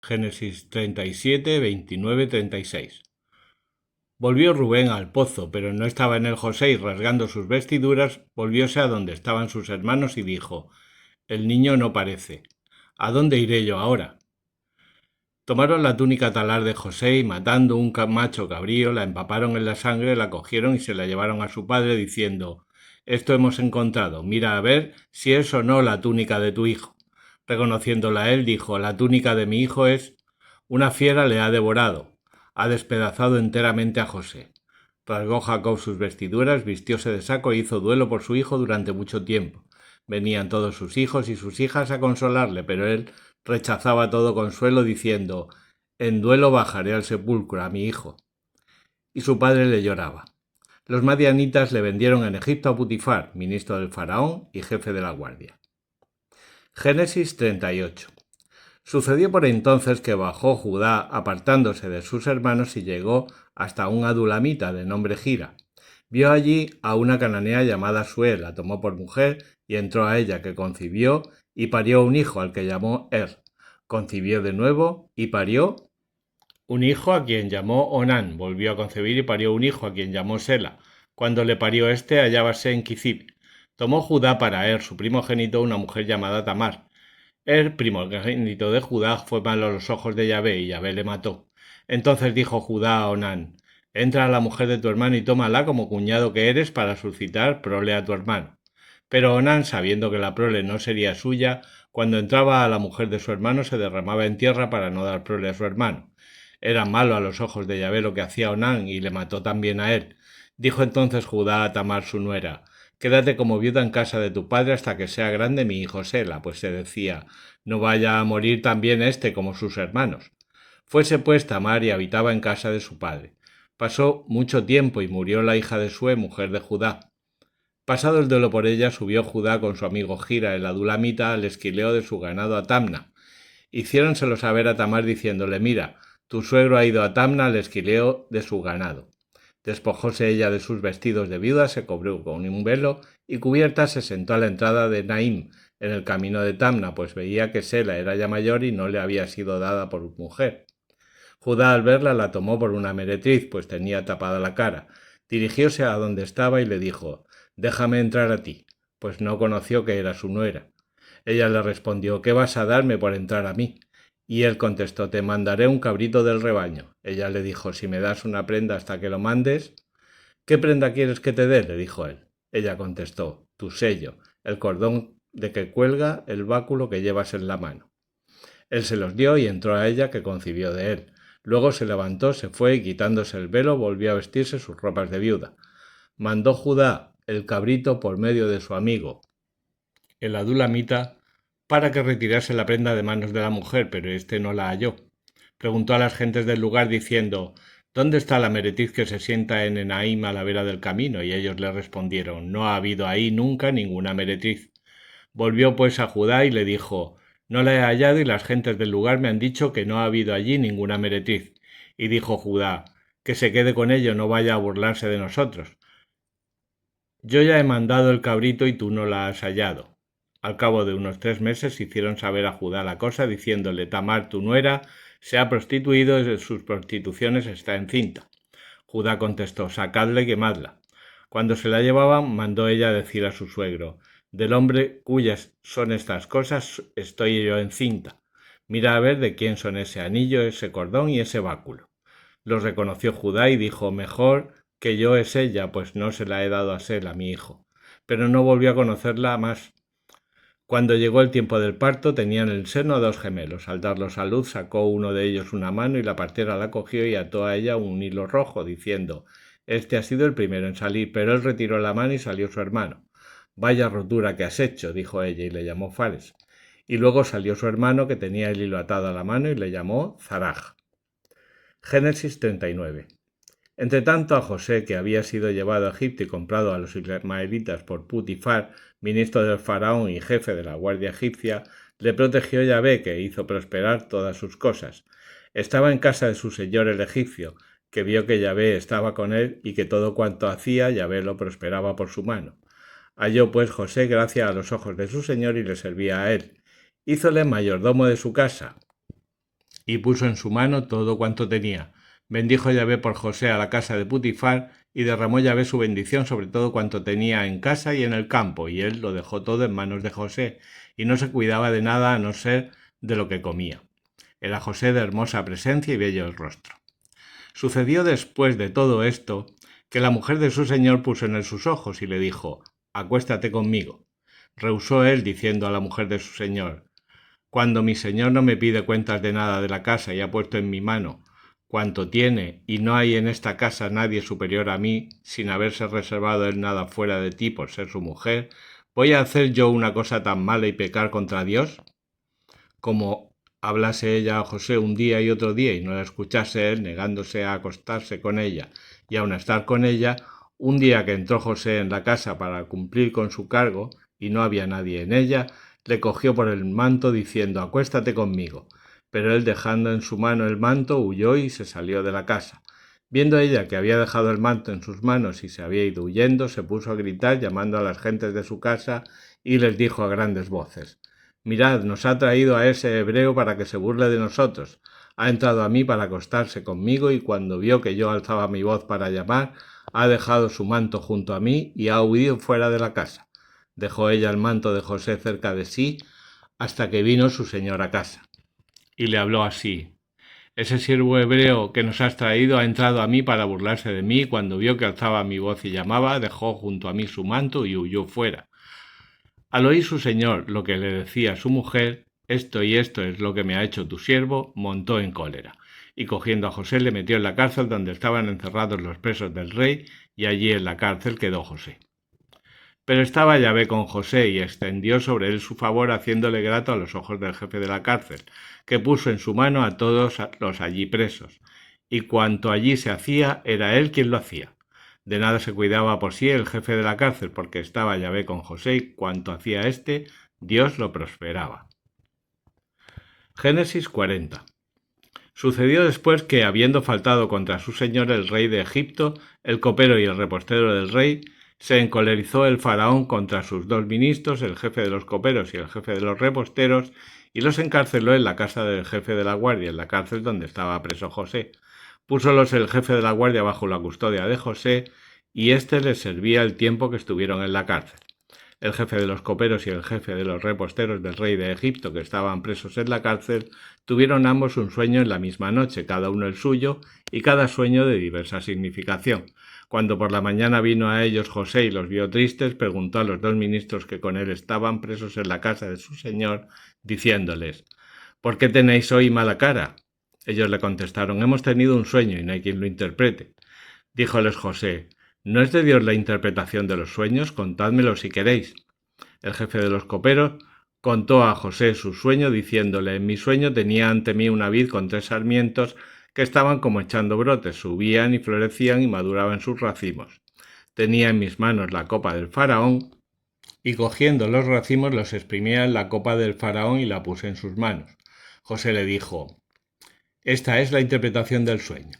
Génesis 37, 29, 36. Volvió Rubén al pozo, pero no estaba en él José, y rasgando sus vestiduras, volvióse a donde estaban sus hermanos y dijo: El niño no parece. ¿A dónde iré yo ahora? Tomaron la túnica talar de José y, matando un macho cabrío, la empaparon en la sangre, la cogieron y se la llevaron a su padre, diciendo: Esto hemos encontrado, mira a ver si es o no la túnica de tu hijo. Reconociéndola él, dijo: La túnica de mi hijo es. Una fiera le ha devorado, ha despedazado enteramente a José. Rasgó Jacob sus vestiduras, vistióse de saco e hizo duelo por su hijo durante mucho tiempo. Venían todos sus hijos y sus hijas a consolarle, pero él rechazaba todo consuelo, diciendo: En duelo bajaré al sepulcro a mi hijo. Y su padre le lloraba. Los madianitas le vendieron en Egipto a Putifar, ministro del faraón y jefe de la guardia. Génesis 38. Sucedió por entonces que bajó Judá apartándose de sus hermanos y llegó hasta un adulamita de nombre Gira. Vio allí a una cananea llamada Sue, la tomó por mujer y entró a ella, que concibió y parió un hijo al que llamó Concibió de nuevo y parió un hijo a quien llamó Onán. Volvió a concebir y parió un hijo a quien llamó Sela. Cuando le parió hallábase en Quizib. Tomó Judá para su primogénito, una mujer llamada Tamar. Primogénito de Judá, fue malo a los ojos de Yahvé, y Yahvé le mató. Entonces dijo Judá a Onán: Entra a la mujer de tu hermano y tómala como cuñado que eres para suscitar prole a tu hermano. Pero Onán, sabiendo que la prole no sería suya, cuando entraba a la mujer de su hermano se derramaba en tierra para no dar prole a su hermano. Era malo a los ojos de Yahvé lo que hacía Onán, y le mató también a él. Dijo entonces Judá a Tamar su nuera: Quédate como viuda en casa de tu padre hasta que sea grande mi hijo Sela, pues se decía: No vaya a morir también éste como sus hermanos. Fuese pues Tamar y habitaba en casa de su padre. Pasó mucho tiempo y murió la hija de Sue, mujer de Judá. Pasado el duelo por ella, subió Judá con su amigo Gira el adulamita al esquileo de su ganado a Tamna. Hiciéronselo saber a Tamar diciéndole: Mira, tu suegro ha ido a Tamna al esquileo de su ganado. Despojóse ella de sus vestidos de viuda, se cubrió con un velo y cubierta se sentó a la entrada de Naim, en el camino de Tamna, pues veía que Sela era ya mayor y no le había sido dada por mujer. Judá al verla la tomó por una meretriz, pues tenía tapada la cara. Dirigióse a donde estaba y le dijo: Déjame entrar a ti, pues no conoció que era su nuera. Ella le respondió: ¿Qué vas a darme por entrar a mí? Y él contestó: Te mandaré un cabrito del rebaño. Ella le dijo: Si me das una prenda hasta que lo mandes. ¿Qué prenda quieres que te dé? Le dijo él. Ella contestó: Tu sello, el cordón de que cuelga el báculo que llevas en la mano. Él se los dio y entró a ella, que concibió de él. Luego se levantó, se fue y quitándose el velo volvió a vestirse sus ropas de viuda. Mandó Judá el cabrito por medio de su amigo, el adulamita, para que retirase la prenda de manos de la mujer, pero éste no la halló. Preguntó a las gentes del lugar diciendo: ¿Dónde está la meretriz que se sienta en Enaim a la vera del camino? Y ellos le respondieron: No ha habido ahí nunca ninguna meretriz. Volvió pues a Judá y le dijo: No la he hallado, y las gentes del lugar me han dicho que no ha habido allí ninguna meretriz. Y dijo Judá: Que se quede con ello, no vaya a burlarse de nosotros. Yo ya he mandado el cabrito y tú no la has hallado. Al cabo de unos 3 meses hicieron saber a Judá la cosa, diciéndole: Tamar, tu nuera, se ha prostituido y de sus prostituciones está encinta. Judá contestó: Sacadla y quemadla. Cuando se la llevaban, mandó ella decir a su suegro: Del hombre cuyas son estas cosas estoy yo encinta. Mira a ver de quién son ese anillo, ese cordón y ese báculo. Los reconoció Judá y dijo: Mejor que yo es ella, pues no se la he dado a Sela, mi hijo. Pero no volvió a conocerla más. Cuando llegó el tiempo del parto, tenía en el seno a 2 gemelos. Al darlos a luz, sacó uno de ellos una mano y la partera la cogió y ató a ella un hilo rojo, diciendo: Este ha sido el primero en salir. Pero él retiró la mano y salió su hermano. Vaya rotura que has hecho, dijo ella, y le llamó Fares. Y luego salió su hermano, que tenía el hilo atado a la mano, y le llamó Zaraj. Génesis 39. Entretanto a José, que había sido llevado a Egipto y comprado a los ismaelitas por Putifar, ministro del faraón y jefe de la guardia egipcia, le protegió Yahvé, que hizo prosperar todas sus cosas. Estaba en casa de su señor el egipcio, que vio que Yahvé estaba con él y que todo cuanto hacía Yahvé lo prosperaba por su mano. Halló pues José gracia a los ojos de su señor y le servía a él. Hízole mayordomo de su casa y puso en su mano todo cuanto tenía. Bendijo Yahvé por José a la casa de Putifar, y derramó Yahvé su bendición sobre todo cuanto tenía en casa y en el campo, y él lo dejó todo en manos de José, y no se cuidaba de nada a no ser de lo que comía. Era José de hermosa presencia y bello el rostro. Sucedió después de todo esto, que la mujer de su señor puso en él sus ojos y le dijo: «Acuéstate conmigo». Rehusó él, diciendo a la mujer de su señor: «Cuando mi señor no me pide cuentas de nada de la casa y ha puesto en mi mano cuanto tiene, y no hay en esta casa nadie superior a mí, sin haberse reservado él nada fuera de ti por ser su mujer, ¿voy a hacer yo una cosa tan mala y pecar contra Dios?». Como hablase ella a José un día y otro día y no la escuchase él, negándose a acostarse con ella y aun a estar con ella, un día que entró José en la casa para cumplir con su cargo y no había nadie en ella, le cogió por el manto diciendo: «Acuéstate conmigo». Pero él, dejando en su mano el manto, huyó y se salió de la casa. Viendo ella que había dejado el manto en sus manos y se había ido huyendo, se puso a gritar, llamando a las gentes de su casa, y les dijo a grandes voces: «Mirad, nos ha traído a ese hebreo para que se burle de nosotros. Ha entrado a mí para acostarse conmigo, y cuando vio que yo alzaba mi voz para llamar, ha dejado su manto junto a mí y ha huido fuera de la casa». Dejó ella el manto de José cerca de sí hasta que vino su señor a casa. Y le habló así: «Ese siervo hebreo que nos has traído ha entrado a mí para burlarse de mí. Cuando vio que alzaba mi voz y llamaba, dejó junto a mí su manto y huyó fuera». Al oír su señor lo que le decía su mujer: «Esto y esto es lo que me ha hecho tu siervo», montó en cólera, y cogiendo a José le metió en la cárcel donde estaban encerrados los presos del rey, y allí en la cárcel quedó José. Pero estaba Yahvé con José, y extendió sobre él su favor, haciéndole grato a los ojos del jefe de la cárcel, que puso en su mano a todos los allí presos, y cuanto allí se hacía, era él quien lo hacía. De nada se cuidaba por sí el jefe de la cárcel, porque estaba Yahvé con José, y cuanto hacía éste, Dios lo prosperaba. Génesis 40. Sucedió después que, habiendo faltado contra su señor el rey de Egipto, el copero y el repostero del rey, se encolerizó el faraón contra sus dos ministros, el jefe de los coperos y el jefe de los reposteros, y los encarceló en la casa del jefe de la guardia, en la cárcel donde estaba preso José. Púsolos el jefe de la guardia bajo la custodia de José, y éste les servía el tiempo que estuvieron en la cárcel. El jefe de los coperos y el jefe de los reposteros del rey de Egipto, que estaban presos en la cárcel, tuvieron ambos un sueño en la misma noche, cada uno el suyo, y cada sueño de diversa significación. Cuando por la mañana vino a ellos José y los vio tristes, preguntó a los dos ministros que con él estaban presos en la casa de su señor, diciéndoles: «¿Por qué tenéis hoy mala cara?». Ellos le contestaron: «Hemos tenido un sueño y no hay quien lo interprete». Díjoles José: «¿No es de Dios la interpretación de los sueños? Contádmelo si queréis». El jefe de los coperos contó a José su sueño, diciéndole: «En mi sueño tenía ante mí una vid con 3 sarmientos que estaban como echando brotes, subían y florecían y maduraban sus racimos. Tenía en mis manos la copa del faraón, y cogiendo los racimos los exprimía en la copa del faraón y la puse en sus manos». José le dijo: «Esta es la interpretación del sueño.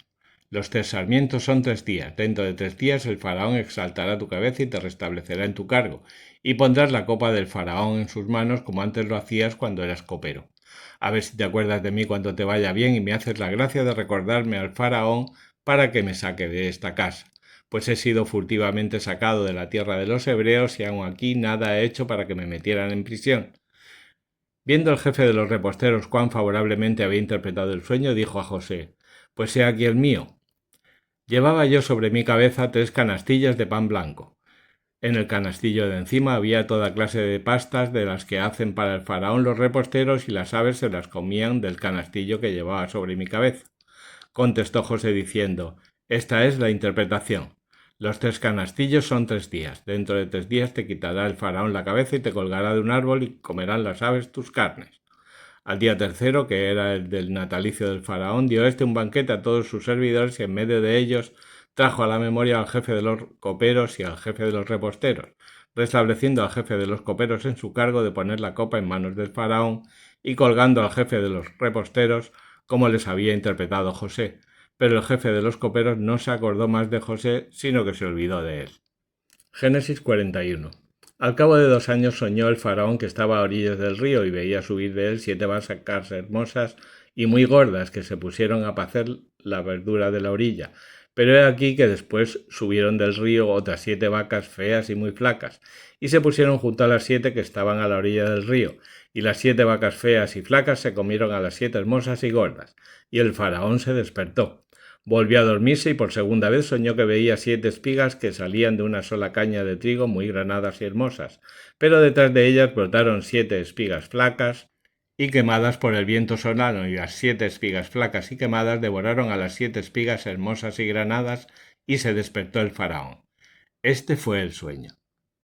Los 3 sarmientos son 3 días. Dentro de 3 días el faraón exaltará tu cabeza y te restablecerá en tu cargo, y pondrás la copa del faraón en sus manos como antes lo hacías cuando eras copero. A ver si te acuerdas de mí cuando te vaya bien y me haces la gracia de recordarme al faraón para que me saque de esta casa, pues he sido furtivamente sacado de la tierra de los hebreos y aun aquí nada he hecho para que me metieran en prisión». Viendo el jefe de los reposteros cuán favorablemente había interpretado el sueño, dijo a José: «Pues he aquí el mío. Llevaba yo sobre mi cabeza 3 canastillas de pan blanco. En el canastillo de encima había toda clase de pastas de las que hacen para el faraón los reposteros, y las aves se las comían del canastillo que llevaba sobre mi cabeza». Contestó José diciendo: «Esta es la interpretación. Los 3 canastillos son 3 días. Dentro de 3 días te quitará el faraón la cabeza y te colgará de un árbol, y comerán las aves tus carnes». Al día tercero, que era el del natalicio del faraón, dio un banquete a todos sus servidores, y en medio de ellos trajo a la memoria al jefe de los coperos y al jefe de los reposteros, restableciendo al jefe de los coperos en su cargo de poner la copa en manos del faraón, y colgando al jefe de los reposteros, como les había interpretado José. Pero el jefe de los coperos no se acordó más de José, sino que se olvidó de él. Génesis 41. Al cabo de 2 años soñó el faraón que estaba a orillas del río, y veía subir de él 7 vacas hermosas y muy gordas, que se pusieron a pacer la verdura de la orilla. Pero he aquí que después subieron del río otras 7 vacas feas y muy flacas, y se pusieron junto a las 7 que estaban a la orilla del río, y las 7 vacas feas y flacas se comieron a las 7 hermosas y gordas, y el faraón se despertó. Volvió a dormirse y por segunda vez soñó que veía 7 espigas que salían de una sola caña de trigo muy granadas y hermosas, pero detrás de ellas brotaron 7 espigas flacas y quemadas por el viento sonaron, y las 7 espigas flacas y quemadas devoraron a las 7 espigas hermosas y granadas, y se despertó el faraón. Este fue el sueño.